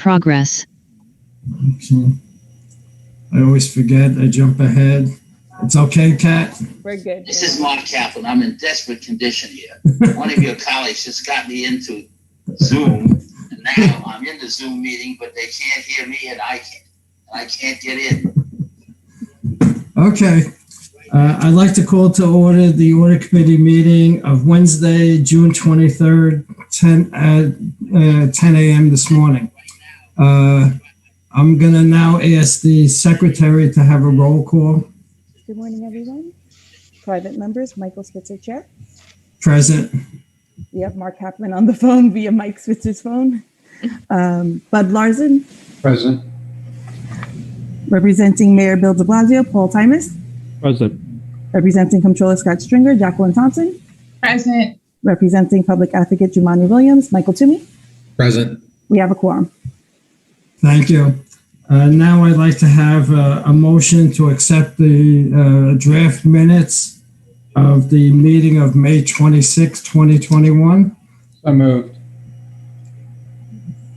progress. Okay. I always forget. I jump ahead. It's okay, Kat? We're good. This is Mark Kaplan. I'm in desperate condition here. One of your colleagues just got me into Zoom, and now I'm in the Zoom meeting, but they can't hear me, and I can't get in. Okay. I'd like to call to order the Audit Committee meeting of Wednesday, June 23rd, 10 a.m. this morning. I'm going to now ask the secretary to have a roll call. Good morning, everyone. Private members, Michael Switzer, Chair. Present. We have Mark Kaplan on the phone via Mike Switzer's phone. Bud Larson. Present. Representing Mayor Bill de Blasio, Paul Timus. Present. Representing Comptroller Scott Stringer, Jacqueline Thompson. Present. Representing Public Advocate Jumani Williams, Michael Toomey. Present. We have a quorum. Thank you. Now I'd like to have a motion to accept the draft minutes of the meeting of May 26, 2021. So moved.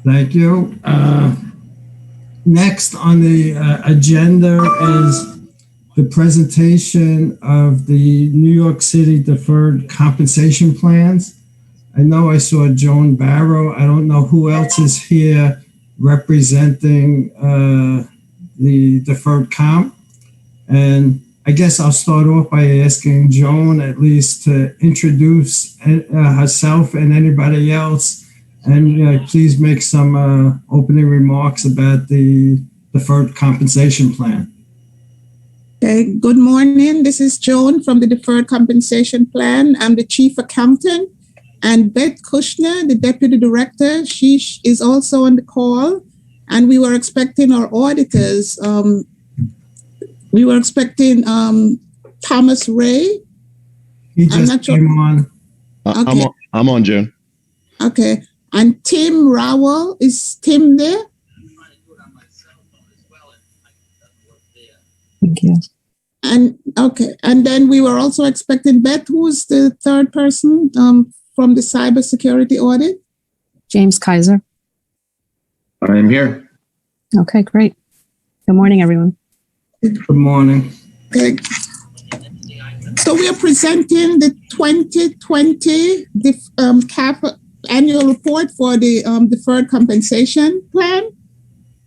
Thank you. Next on the agenda is the presentation of the New York City deferred compensation plans. I know I saw Joan Barrow. I don't know who else is here representing the deferred comp. And I guess I'll start off by asking Joan at least to introduce herself and anybody else, and please make some opening remarks about the deferred compensation plan. Okay, good morning. This is Joan from the Deferred Compensation Plan. I'm the Chief Accountant. And Beth Kushner, the Deputy Director, she is also on the call. And we were expecting our auditors. We were expecting Thomas Ray. He just came on. Okay. I'm on, June. Okay. And Tim Rowell, is Tim there? Thank you. And okay. And then we were also expecting Beth, who's the third person from the cybersecurity audit. James Kaiser. I am here. Okay, great. Good morning, everyone. Good morning. Okay. So we are presenting the 2020 CAP annual report for the deferred compensation plan.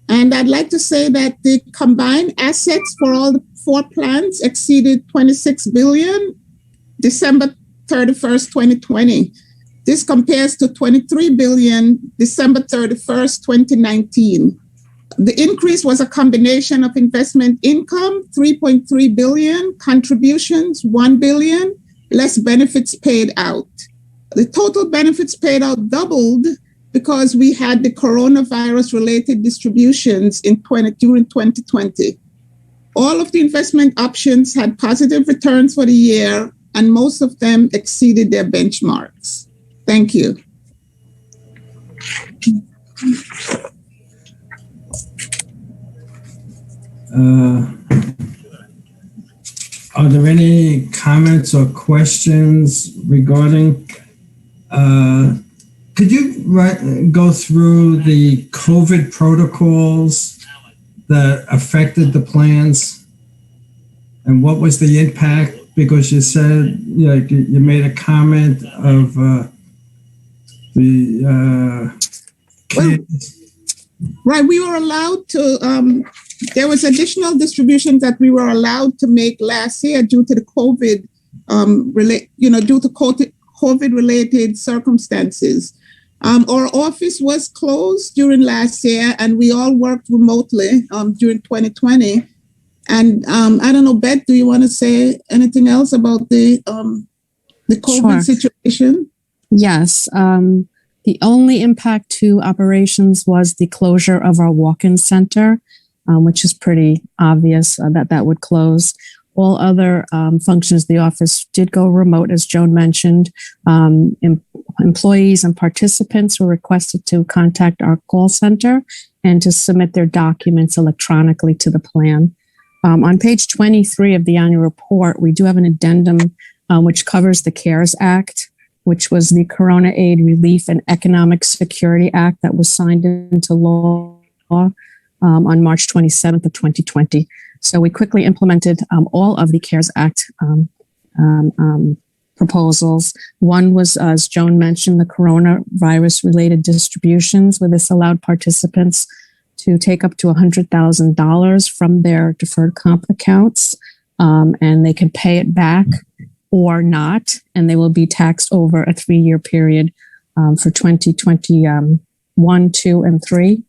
And I'd like to say that the combined assets for all the four plans exceeded 26 billion December 31st, 2020. This compares to 23 billion December 31st, 2019. The increase was a combination of investment income, 3.3 billion, contributions, 1 billion, less benefits paid out. The total benefits paid out doubled because we had the coronavirus-related distributions during 2020. All of the investment options had positive returns for the year, and most of them exceeded their benchmarks. Thank you. Are there any comments or questions regarding? Could you go through the COVID protocols that affected the plans, and what was the impact? Because you said you made a comment of the kids. Right, we were allowed to. There was additional distributions that we were allowed to make last year due to the COVID, due to COVID-related circumstances. Our office was closed during last year, and we all worked remotely during 2020. And I don't know, Beth, do you want to say anything else about the COVID situation? Yes. The only impact to operations was the closure of our walk-in center, which is pretty obvious that would close. All other functions of the office did go remote, as Joan mentioned. Employees and participants were requested to contact our call center and to submit their documents electronically to the plan. On page 23 of the annual report, we do have an addendum which covers the CARES Act which was the Corona Aid Relief and Economic Security Act that was signed into law on March 27th of 2020. So we quickly implemented all of the CARES Act proposals. One was, as Joan mentioned, the coronavirus-related distributions, where this allowed participants to take up to $100,000 from their deferred comp accounts, and they can pay it back or not, and they will be taxed over a 3-year period for 2021, 2, and 3.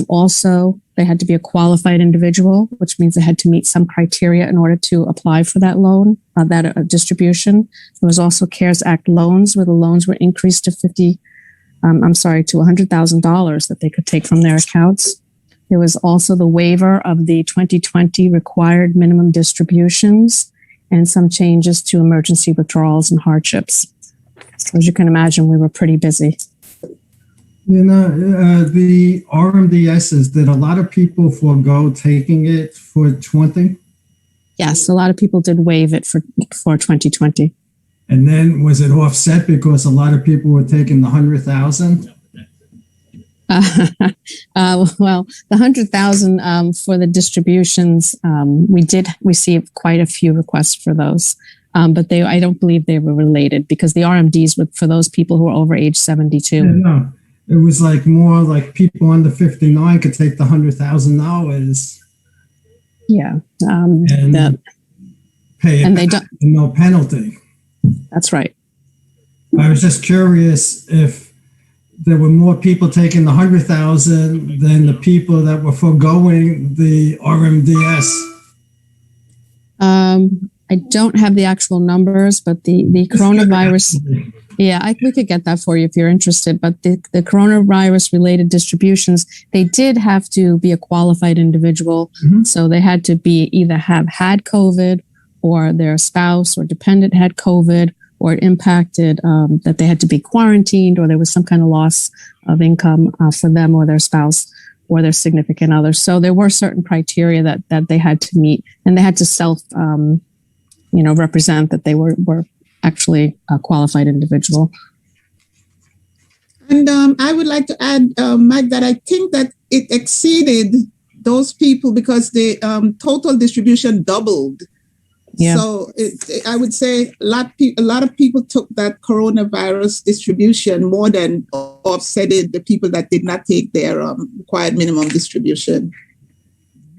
Also, they had to be a qualified individual, which means they had to meet some criteria in order to apply for that loan, that distribution. There was also CARES Act loans, where the loans were increased to $100,000 that they could take from their accounts. There was also the waiver of the 2020 required minimum distributions and some changes to emergency withdrawals and hardships. So as you can imagine, we were pretty busy. You know, the RMDSs, did a lot of people forego taking it for 20? Yes, a lot of people did waive it for 2020. And then was it offset because a lot of people were taking the 100,000? Well, the 100,000 for the distributions, we did receive quite a few requests for those, but I don't believe they were related, because the RMDs were for those people who were over age 72. Yeah, no, it was like more like people under 59 could take the $100,000. Yeah, and pay it, and they don't. No penalty. That's right. I was just curious if there were more people taking the 100,000 than the people that were foregoing the RMDS. I don't have the actual numbers, but the coronavirus. Yeah, we could get that for you if you're interested. But the coronavirus related distributions, they did have to be a qualified individual. Mm-hmm. So they had to be either have had COVID, or their spouse or dependent had COVID, or it impacted that they had to be quarantined, or there was some kind of loss of income for them or their spouse or their significant other. So there were certain criteria that they had to meet, and they had to self, represent that they were actually a qualified individual. And I would like to add, Mike, that I think that it exceeded those people because the total distribution doubled. Yeah. So I would say a lot of people took that coronavirus distribution more than offsetted the people that did not take their required minimum distribution.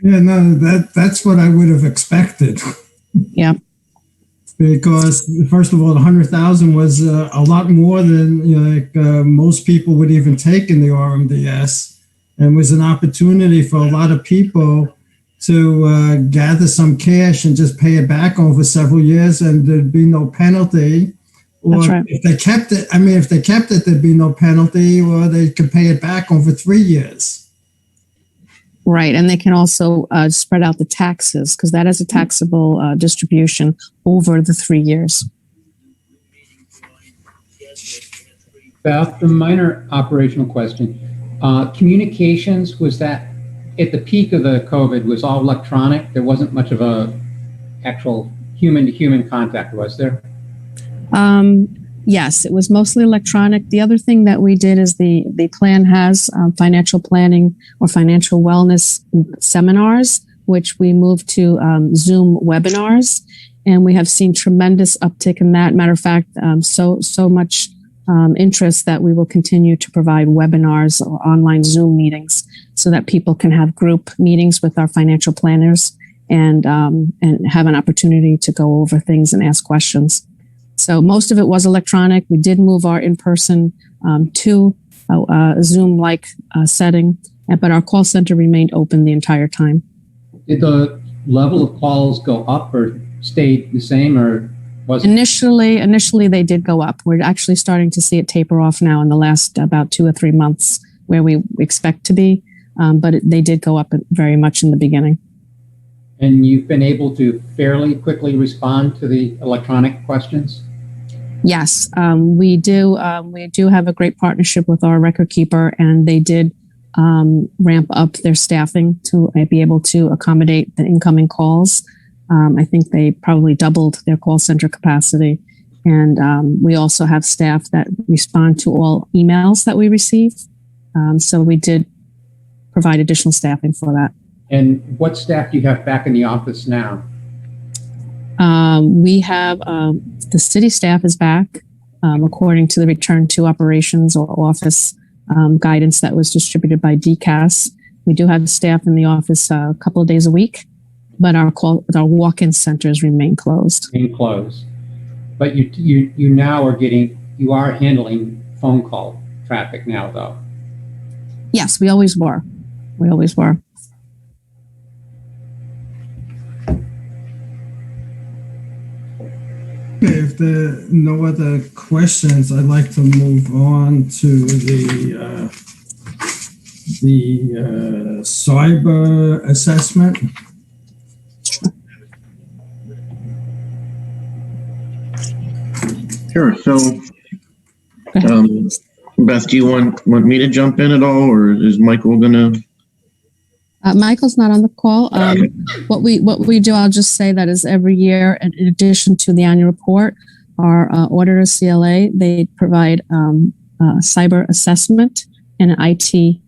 Yeah, no, that's what I would have expected. Yeah. Because first of all, 100,000 was a lot more than most people would even take in the RMDS, and was an opportunity for a lot of people to gather some cash and just pay it back over several years, and there'd be no penalty. Or that's right. If they kept it, there'd be no penalty, or they could pay it back over 3 years. Right, and they can also spread out the taxes, because that is a taxable distribution over the 3 years. Beth, a minor operational question. Communications, was that at the peak of the COVID was all electronic? There wasn't much of a actual human-to-human contact, was there? Yes, it was mostly electronic. The other thing that we did is the plan has financial planning or financial wellness seminars, which we moved to Zoom webinars, and we have seen tremendous uptick in that. Matter of fact, so much interest that we will continue to provide webinars or online Zoom meetings so that people can have group meetings with our financial planners and have an opportunity to go over things and ask questions. So most of it was electronic. We did move our in-person to a Zoom-like setting, but our call center remained open the entire time. Did the level of calls go up or stayed the same, or was it? Initially, they did go up. We're actually starting to see it taper off now in the last about 2 or 3 months, where we expect to be, but they did go up very much in the beginning. And you've been able to fairly quickly respond to the electronic questions? Yes, we do. We do have a great partnership with our record keeper, and they did ramp up their staffing to be able to accommodate the incoming calls. I think they probably doubled their call center capacity, And we also have staff that respond to all emails that we receive. So we did provide additional staffing for that. And what staff do you have back in the office now? We have the city staff is back according to the return to operations or office guidance that was distributed by DCAS. We do have staff in the office a couple of days a week, but our walk-in centers remain closed. But you now are handling phone call traffic now, though. Yes, we always were. We always were. Okay, if there are no other questions, I'd like to move on to the cyber assessment. Sure. So, Beth, do you want me to jump in at all, or is Michael gonna? Michael's not on the call. What we do, I'll just say that is every year, in addition to the annual report, our auditor CLA, they provide cyber assessment and an IT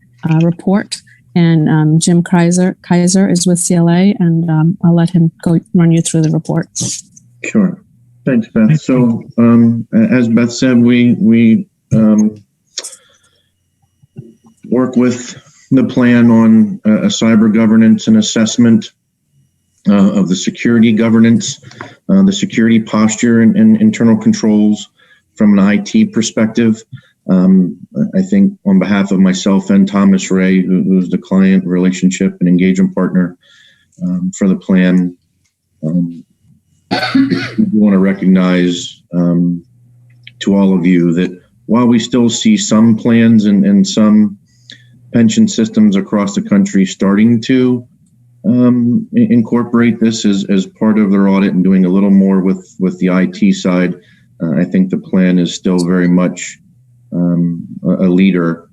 report. And Jim Kaiser is with CLA, and I'll let him go run you through the report. Sure. Thanks, Beth. So, as Beth said, we work with the plan on a cyber governance and assessment of the security governance, the security posture and internal controls from an IT perspective. I think on behalf of myself and Thomas Ray, who's the client relationship and engagement partner for the plan, we want to recognize to all of you that while we still see some plans and some pension systems across the country starting to incorporate this as part of their audit and doing a little more with the IT side, I think the plan is still very much a leader,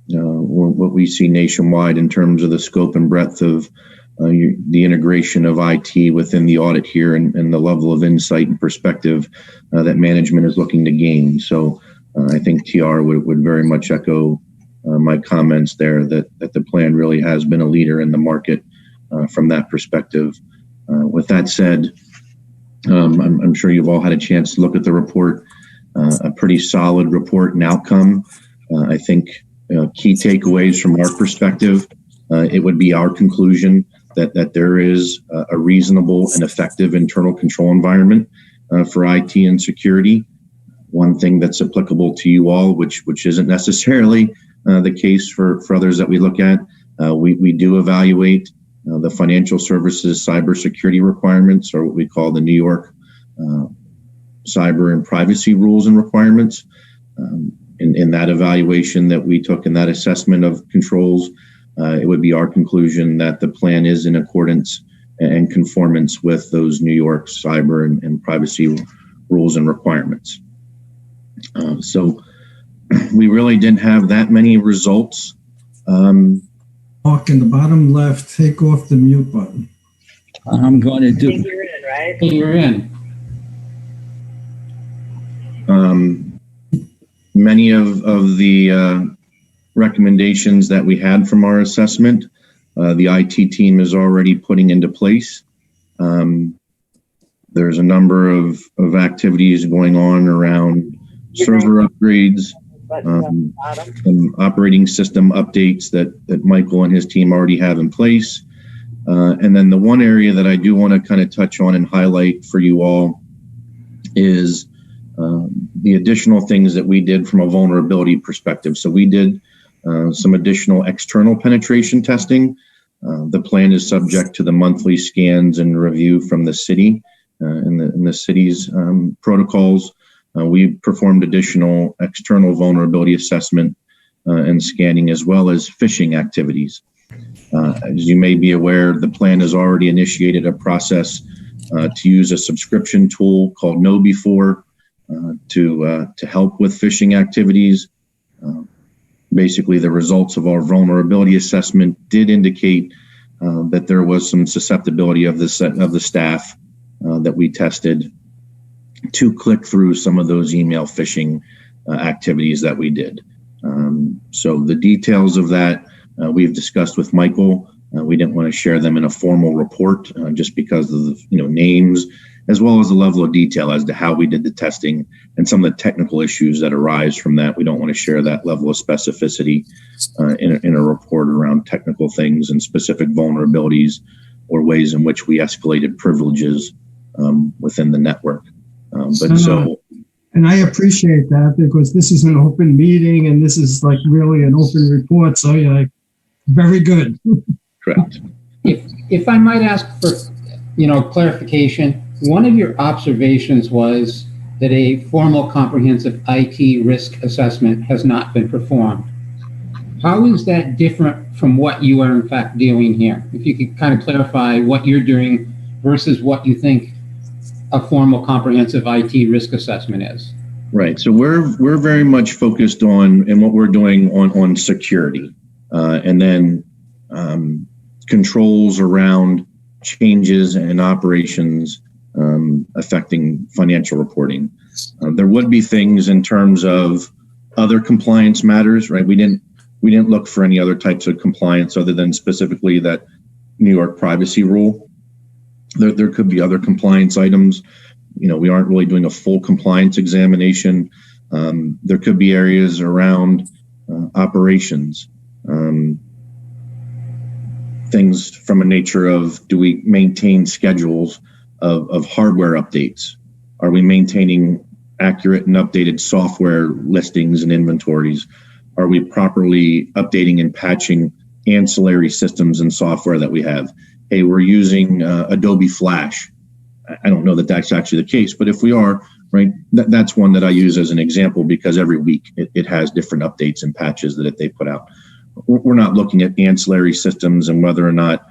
what we see nationwide in terms of the scope and breadth of the integration of IT within the audit here and the level of insight and perspective that management is looking to gain. So I think TR would very much echo my comments there that the plan really has been a leader in the market from that perspective. With that said, I'm sure you've all had a chance to look at the report, a pretty solid report and outcome. I think key takeaways from our perspective, it would be our conclusion that there is a reasonable and effective internal control environment for IT and security. One thing that's applicable to you all, which isn't necessarily the case for others that we look at, we do evaluate the financial services cybersecurity requirements, or what we call the New York cyber and privacy rules and requirements. In that evaluation that we took in that assessment of controls, it would be our conclusion that the plan is in accordance and conformance with those New York cyber and privacy rules and requirements. So we really didn't have that many results. Mark, in the bottom left, take off the mute button. I'm going to do. You're in, right? You're in. Many of the recommendations that we had from our assessment, the IT team is already putting into place. There's a number of activities going on around server upgrades, some operating system updates that Michael and his team already have in place. And then the one area that I do want to kind of touch on and highlight for you all is the additional things that we did from a vulnerability perspective. So we did some additional external penetration testing. The plan is subject to the monthly scans and review from the city and the city's protocols. We performed additional external vulnerability assessment and scanning, as well as phishing activities. As you may be aware, the plan has already initiated a process to use a subscription tool called KnowBe4 to help with phishing activities. Basically, the results of our vulnerability assessment did indicate that there was some susceptibility of the staff that we tested to click through some of those email phishing activities that we did. So the details of that we've discussed with Michael. We didn't want to share them in a formal report just because of the names, as well as the level of detail as to how we did the testing and some of the technical issues that arise from that. We don't want to share that level of specificity in a report around technical things and specific vulnerabilities or ways in which we escalated privileges within the network. And I appreciate that, because this is an open meeting and this is like really an open report. So you're like, very good. Correct. If I might ask for, clarification, one of your observations was that a formal comprehensive IT risk assessment has not been performed. How is that different from what you are in fact doing here? If you could kind of clarify what you're doing versus what you think a formal comprehensive IT risk assessment is. Right. So we're very much focused on, and what we're doing on security, and then controls around changes and operations affecting financial reporting. There would be things in terms of other compliance matters, right? We didn't look for any other types of compliance other than specifically that New York privacy rule. There could be other compliance items. We aren't really doing a full compliance examination. There could be areas around operations, things from a nature of, do we maintain schedules of hardware updates? Are we maintaining accurate and updated software listings and inventories? Are we properly updating and patching ancillary systems and software that we have? Hey, we're using Adobe Flash. I don't know that that's actually the case, but if we are, right, that's one that I use as an example, because every week it has different updates and patches that they put out. We're not looking at ancillary systems and whether or not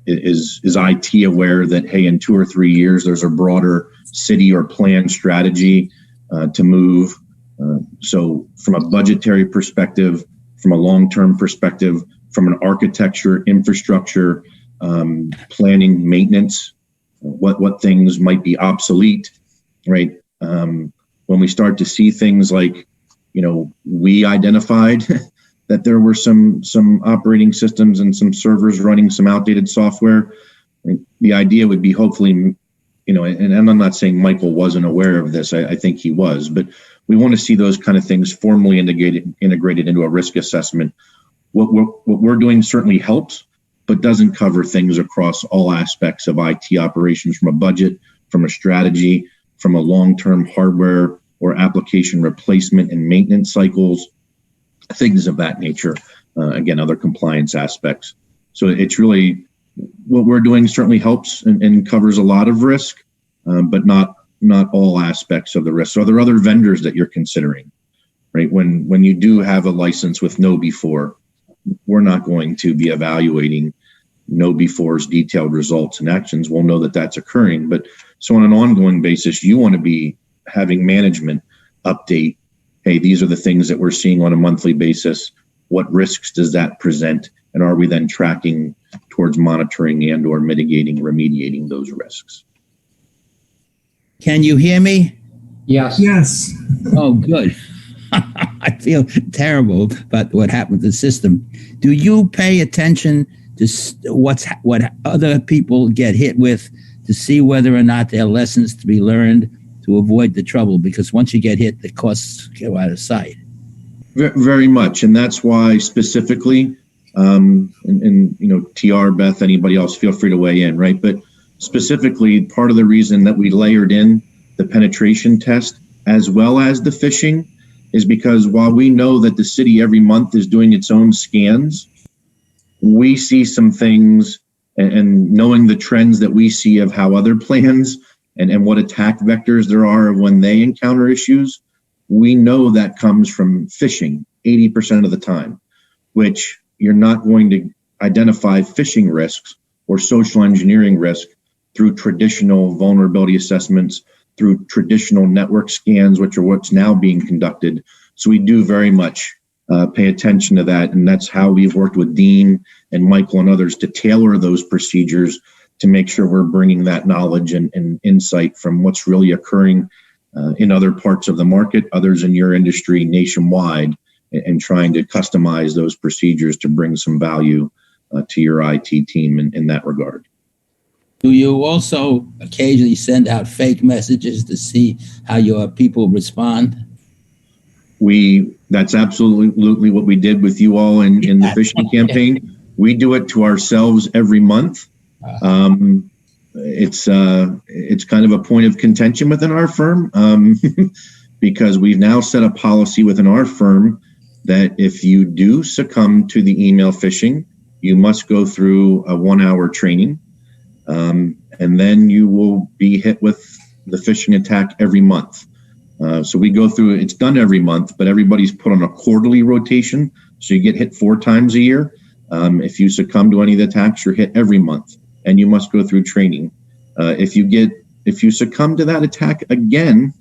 is IT aware that, hey, in 2 or 3 years, there's a broader city or plan strategy to move. So from a budgetary perspective, from a long-term perspective, from an architecture, infrastructure, planning, maintenance, what things might be obsolete, right? When we start to see things like, we identified that there were some operating systems and some servers running some outdated software. The idea would be hopefully, and I'm not saying Michael wasn't aware of this. I think he was, but we want to see those kind of things formally integrated into a risk assessment. What we're doing certainly helps, but doesn't cover things across all aspects of IT operations, from a budget, from a strategy, from a long-term hardware or application replacement and maintenance cycles, things of that nature. Again, other compliance aspects. So it's really, what we're doing certainly helps and covers a lot of risk, but not all aspects of the risk. So are there other vendors that you're considering, right? When you do have a license with KnowBe4, we're not going to be evaluating KnowBe4's detailed results and actions. We'll know that that's occurring. But so on an ongoing basis, you want to be having management update, hey, these are the things that we're seeing on a monthly basis. What risks does that present? And are we then tracking towards monitoring and or mitigating, remediating those risks? Can you hear me? Yes. Yes. Oh, good. I feel terrible about what happened to the system. Do you pay attention to what other people get hit with to see whether or not there are lessons to be learned to avoid the trouble? Because once you get hit, the costs go out of sight. Very much. And that's why specifically, TR, Beth, anybody else, feel free to weigh in, right? But specifically, part of the reason that we layered in the penetration test as well as the phishing is because while we know that the city every month is doing its own scans, we see some things, and knowing the trends that we see of how other plans and what attack vectors there are when they encounter issues, we know that comes from phishing 80% of the time, which you're not going to identify phishing risks or social engineering risk through traditional vulnerability assessments, through traditional network scans, which are what's now being conducted. So we do very much pay attention to that. And that's how we've worked with Dean and Michael and others to tailor those procedures to make sure we're bringing that knowledge and insight from what's really occurring in other parts of the market, others in your industry nationwide, and trying to customize those procedures to bring some value to your IT team in that regard. Do you also occasionally send out fake messages to see how your people respond? That's absolutely what we did with you all in the phishing campaign. We do it to ourselves every month. It's kind of a point of contention within our firm because we've now set a policy within our firm that if you do succumb to the email phishing, you must go through a 1-hour training, and then you will be hit with the phishing attack every month. So we go through, it's done every month, but everybody's put on a quarterly rotation. So you get hit 4 times a year. If you succumb to any of the attacks, you're hit every month and you must go through training. If you succumb to that attack again,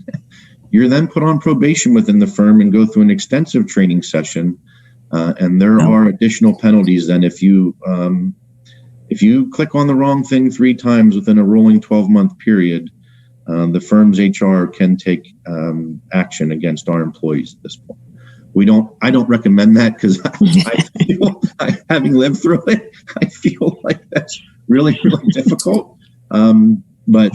you're then put on probation within the firm and go through an extensive training session. And there are additional penalties then if you click on the wrong thing 3 times within a rolling 12-month period. The firm's HR can take action against our employees at this point. I don't recommend that because having lived through it, I feel like that's really, really difficult. But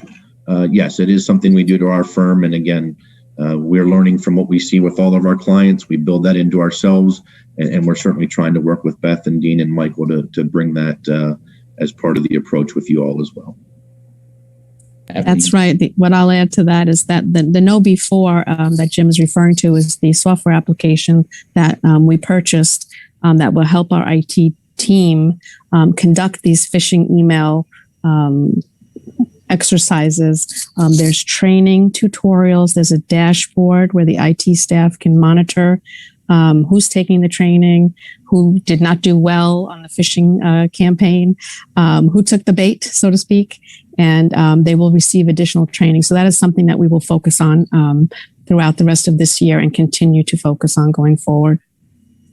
yes, it is something we do to our firm. And again, we're learning from what we see with all of our clients. We build that into ourselves, and we're certainly trying to work with Beth and Dean and Michael to bring that as part of the approach with you all as well. That's right. What I'll add to that is that the KnowBe4 that Jim is referring to is the software application that we purchased that will help our IT team conduct these phishing email exercises. There's training tutorials. There's a dashboard where the IT staff can monitor who's taking the training, who did not do well on the phishing campaign, who took the bait, so to speak, and they will receive additional training. So that is something that we will focus on throughout the rest of this year and continue to focus on going forward,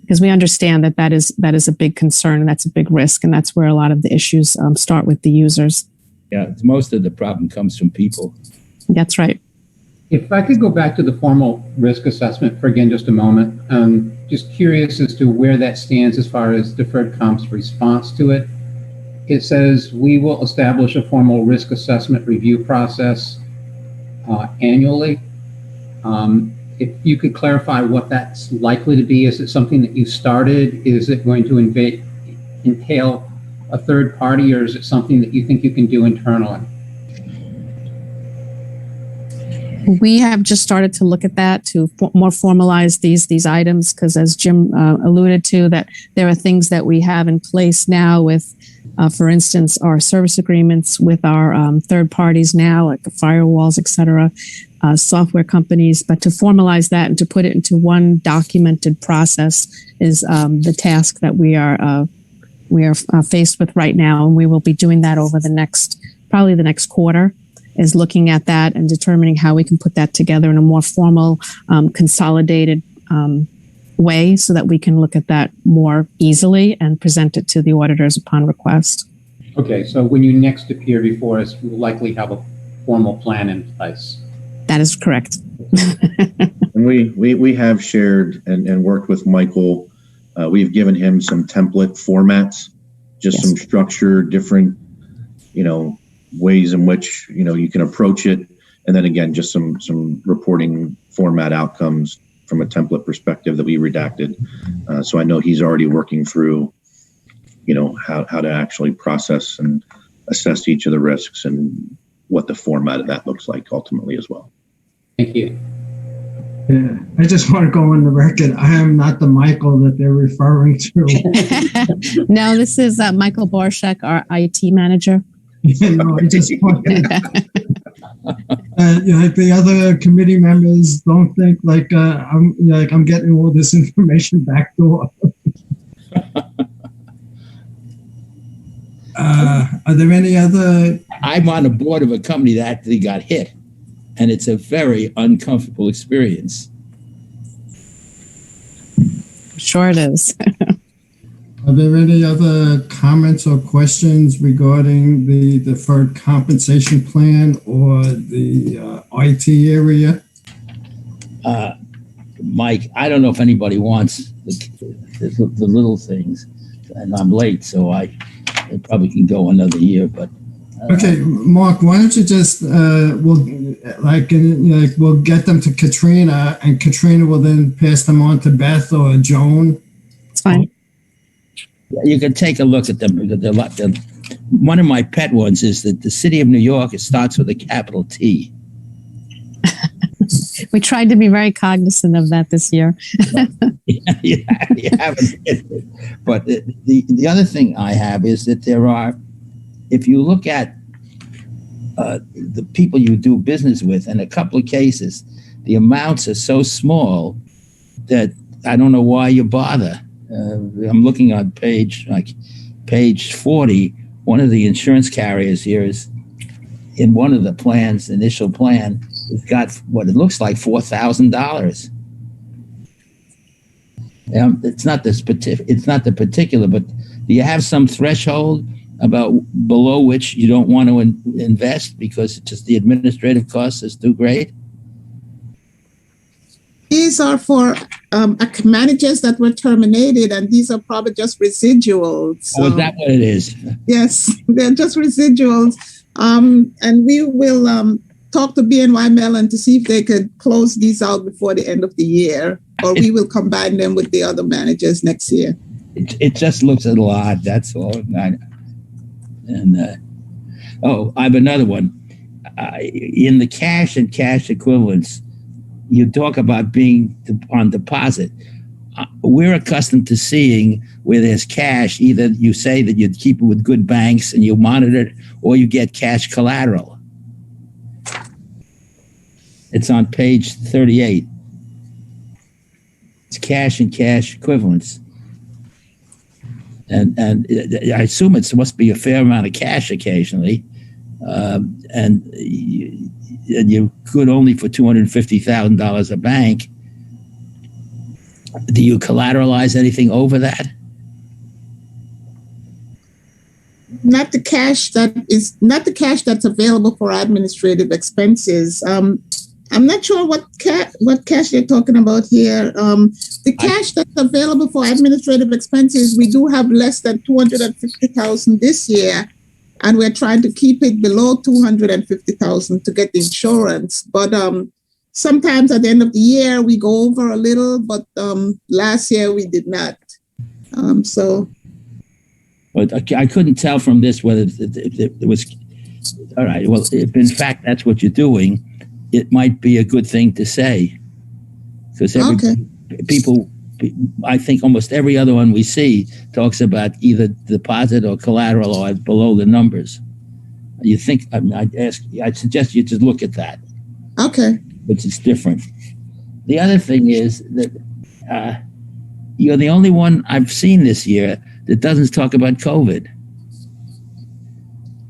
because we understand that is a big concern and that's a big risk, and that's where a lot of the issues start with the users. Yeah, most of the problem comes from people. That's right. If I could go back to the formal risk assessment for again just a moment, just curious as to where that stands as far as deferred comp's response to it. It says we will establish a formal risk assessment review process annually. If you could clarify what that's likely to be, is it something that you started? Is it going to entail a third party, or is it something that you think you can do internally? We have just started to look at that to more formalize these items, because as Jim alluded to, that there are things that we have in place now with, for instance, our service agreements with our third parties now, like the firewalls, et cetera, software companies. But to formalize that and to put it into one documented process is the task that we are faced with right now. And we will be doing that over probably the next quarter, is looking at that and determining how we can put that together in a more formal, consolidated way so that we can look at that more easily and present it to the auditors upon request. Okay, so when you next appear before us, we'll likely have a formal plan in place. That is correct. And we have shared and worked with Michael. We've given him some template formats, just some structure, different, ways in which you can approach it, and then again just some reporting format outcomes from a template perspective that we redacted. So I know he's already working through how to actually process and assess each of the risks and what the format of that looks like ultimately as well. Thank you. Yeah, I just want to go on the record. I am not the Michael that they're referring to. No, this is Michael Borshak, our IT manager. I just wanted, like the other committee members don't think like I'm getting all this information backdoor. Are there any other? I'm on the board of a company that actually got hit, and it's a very uncomfortable experience. Sure it is. Are there any other comments or questions regarding the deferred compensation plan or the IT area? Mike, I don't know if anybody wants the little things, and I'm late, so it probably can go another year. But okay, Mark, why don't you just we'll get them to Katrina, and Katrina will then pass them on to Beth or Joan. It's fine. You can take a look at them because one of my pet ones is that the city of New York, it starts with a capital T. We tried to be very cognizant of that this year. Yeah, you haven't. But the other thing I have is that there are, if you look at the people you do business with, in a couple of cases, the amounts are so small that I don't know why you bother. I'm looking on page 40. One of the insurance carriers here is in one of the plans, initial plan, it's got what it looks like $4,000. It's not the particular, but do you have some threshold about below which you don't want to invest because it's just the administrative cost is too great? These are for managers that were terminated, and these are probably just residuals. Oh, is that what it is? Yes, they're just residuals. And we will talk to BNY Mellon to see if they could close these out before the end of the year, or we will combine them with the other managers next year. It just looks a little odd, that's all. And I have another one. In the cash and cash equivalents, you talk about being on deposit. We're accustomed to seeing where there's cash, either you say that you'd keep it with good banks and you monitor it, or you get cash collateral. It's on page 38. It's cash and cash equivalents. And I assume it must be a fair amount of cash occasionally. And you could only for $250,000 a bank. Do you collateralize anything over that? Not the cash that's available for administrative expenses. I'm not sure what cash you're talking about here. The cash that's available for administrative expenses, we do have less than $250,000 this year, and we're trying to keep it below $250,000 to get the insurance. But sometimes at the end of the year we go over a little, but last year we did not. But I couldn't tell from this whether it was all right. Well, if in fact that's what you're doing, it might be a good thing to say, because people, I think almost every other one we see talks about either deposit or collateral or below the numbers. You think? I'd suggest you just look at that. Okay. Which is different. The other thing is that you're the only one I've seen this year that doesn't talk about COVID.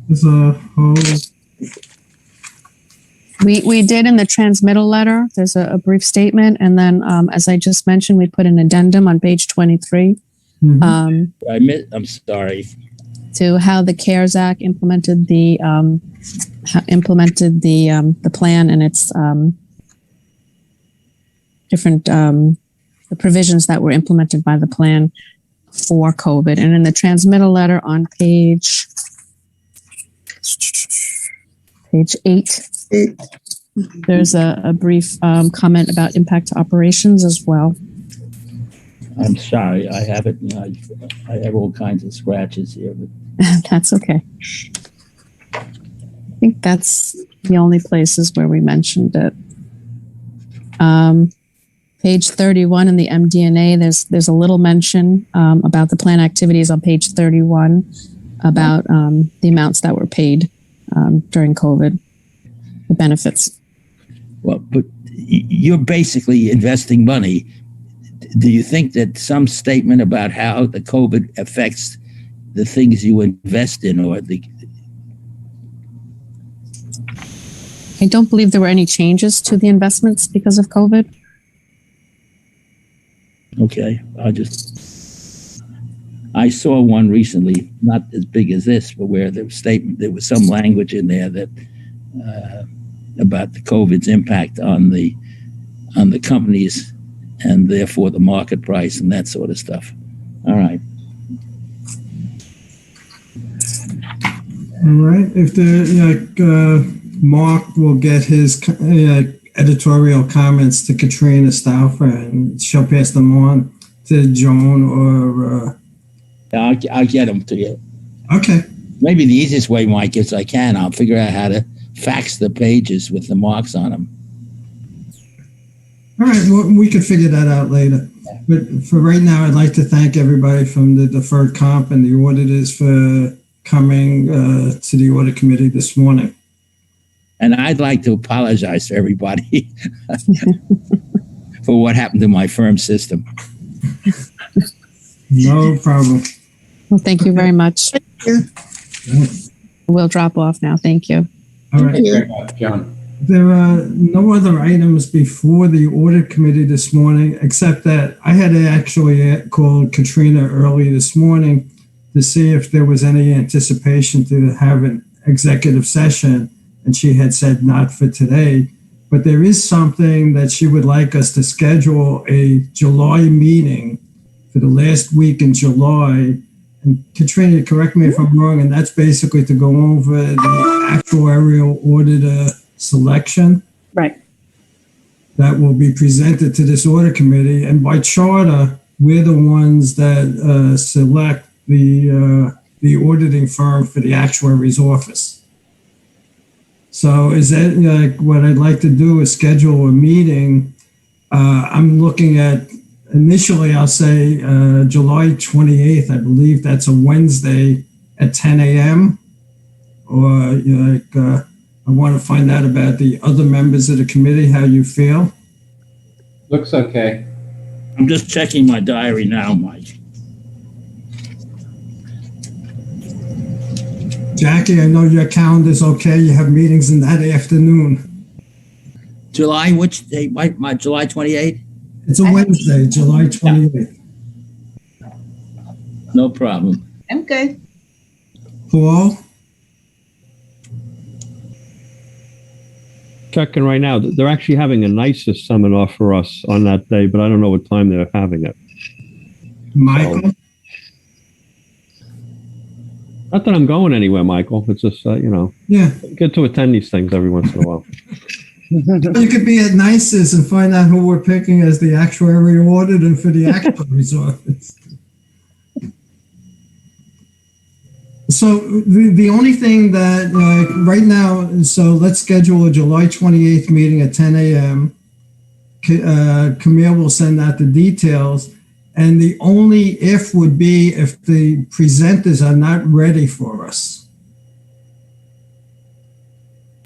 There's a whole... We did in the transmittal letter. There's a brief statement, and then as I just mentioned, we put an addendum on page 23. Mm-hmm. I'm sorry. To how the CARES Act implemented the plan and its different the provisions that were implemented by the plan for COVID. And in the transmittal letter on page 8, there's a brief comment about impact to operations as well. I'm sorry, I have it. I have all kinds of scratches here. But that's okay. I think that's the only places where we mentioned it. Page 31 in the MD&A, there's a little mention about the plan activities on page 31 about the amounts that were paid during COVID, the benefits. Well, but you're basically investing money. Do you think that some statement about how the COVID affects the things you invest in, or I don't believe there were any changes to the investments because of COVID. Okay, I saw one recently, not as big as this, but where there was some language in there that about the COVID's impact on the companies and therefore the market price and that sort of stuff. All right. All right. If Mark will get his editorial comments to Katrina Stauffer, and she'll pass them on to Joan or. I'll get them to you. Okay. Maybe the easiest way, Mike, is I can. I'll figure out how to fax the pages with the marks on them. All right. Well, we can figure that out later. But for right now, I'd like to thank everybody from the Deferred Comp and the auditors for coming to the audit committee this morning. And I'd like to apologize to everybody for what happened to my firm system. No problem. Well, thank you very much. We'll drop off now. Thank you. All right. Thank you. Very much, John. There are no other items before the audit committee this morning, except that I had actually called Katrina early this morning to see if there was any anticipation to have an executive session, and she had said not for today. But there is something that she would like us to schedule a July meeting for the last week in July. And Katrina, correct me if I'm wrong, and that's basically to go over the actuarial auditor selection. Right. That will be presented to this audit committee. And by charter, we're the ones that select the auditing firm for the actuary's office. So is that what I'd like to do is schedule a meeting. I'm looking at initially, I'll say July 28th. I believe that's a Wednesday at 10 a.m. Or I want to find out about the other members of the committee, how you feel. Looks okay. I'm just checking my diary now, Mike. Jackie, I know your calendar's okay. You have meetings in that afternoon. July, which date? My July 28th? It's a Wednesday, July 28th. No problem. I'm good. Paul? Checking right now. They're actually having a NICES seminar for us on that day, but I don't know what time they're having it. Michael? Not that I'm going anywhere, Michael. It's just, Yeah. get to attend these things every once in a while. You could be at NICES and find out who we're picking as the actuarial auditor for the actuary's office. So the only thing that right now, so let's schedule a July 28th meeting at 10 a.m. Camille will send out the details. And the only if would be if the presenters are not ready for us.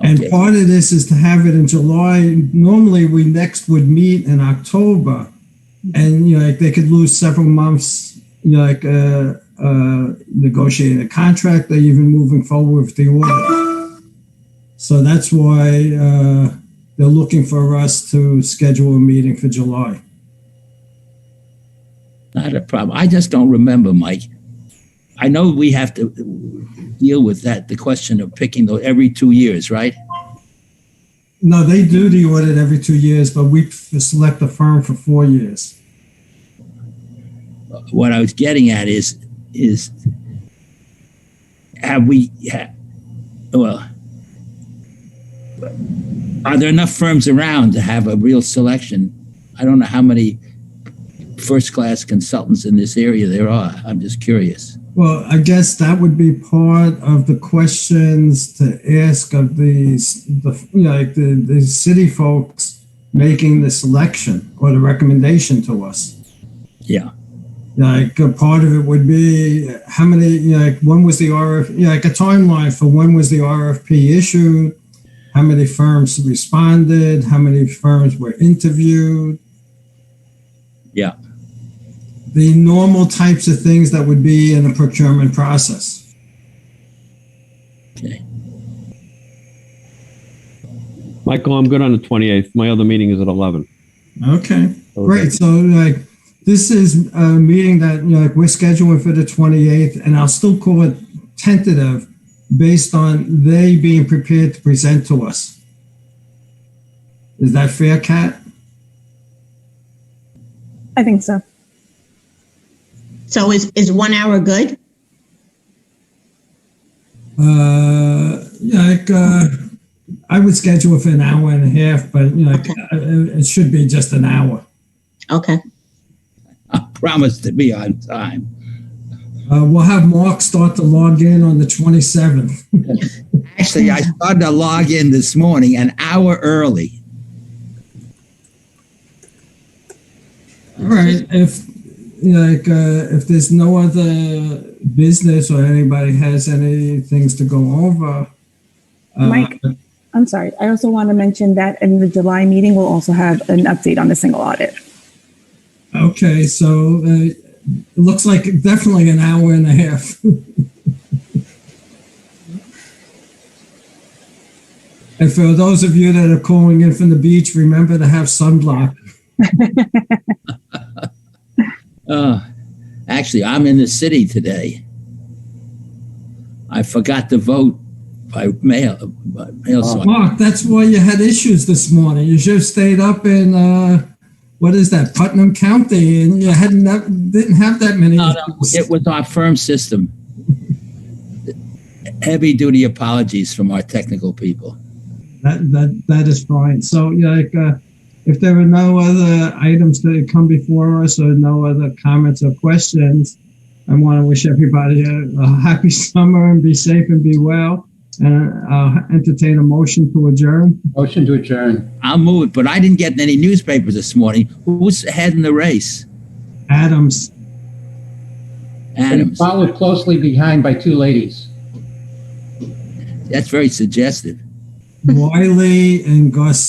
Okay. And part of this is to have it in July. Normally we next would meet in October, and they could lose several months, negotiating a contract or even moving forward with the audit. So that's why they're looking for us to schedule a meeting for July. Not a problem. I just don't remember, Mike. I know we have to deal with the question of picking every 2 years, right? No, they do the audit every 2 years, but we select a firm for 4 years. What I was getting at is are there enough firms around to have a real selection? I don't know how many first-class consultants in this area there are. I'm just curious. Well, I guess that would be part of the questions to ask of the city folks making the selection or the recommendation to us. Yeah. Part of it would be how many, when was the RFP, a timeline for when was the RFP issued, how many firms responded, how many firms were interviewed. Yeah. The normal types of things that would be in a procurement process. Okay. Michael, I'm good on the 28th. My other meeting is at 11. Okay, great. So this is a meeting that, like we're scheduling for the 28th, and I'll still call it tentative based on they being prepared to present to us. Is that fair, Kat? I think so. So is 1 hour good? I would schedule it for an hour and a half, but it should be just an hour. Okay. I promise to be on time. We'll have Mark start to log in on the 27th. Actually, I started to log in this morning an hour early. All right. If there's no other business or anybody has any things to go over, Mike, I'm sorry. I also want to mention that in the July meeting, we'll also have an update on the single audit. Okay, so it looks like definitely an hour and a half. And for those of you that are calling in from the beach, remember to have sunblock. Actually, I'm in the city today. I forgot to vote by mail. So Mark, that's why you had issues this morning. You should have stayed up in, what is that, Putnam County, and you didn't have that many issues. It was our firm system. Heavy duty apologies from our technical people. That is fine. So, if there are no other items that come before us or no other comments or questions, I want to wish everybody a happy summer and be safe and be well. And I'll entertain a motion to adjourn. Motion to adjourn. I'll move it, but I didn't get any newspapers this morning. Who's ahead in the race? Adams. Adams. Followed closely behind by two ladies. That's very suggestive. Wiley and Garcia.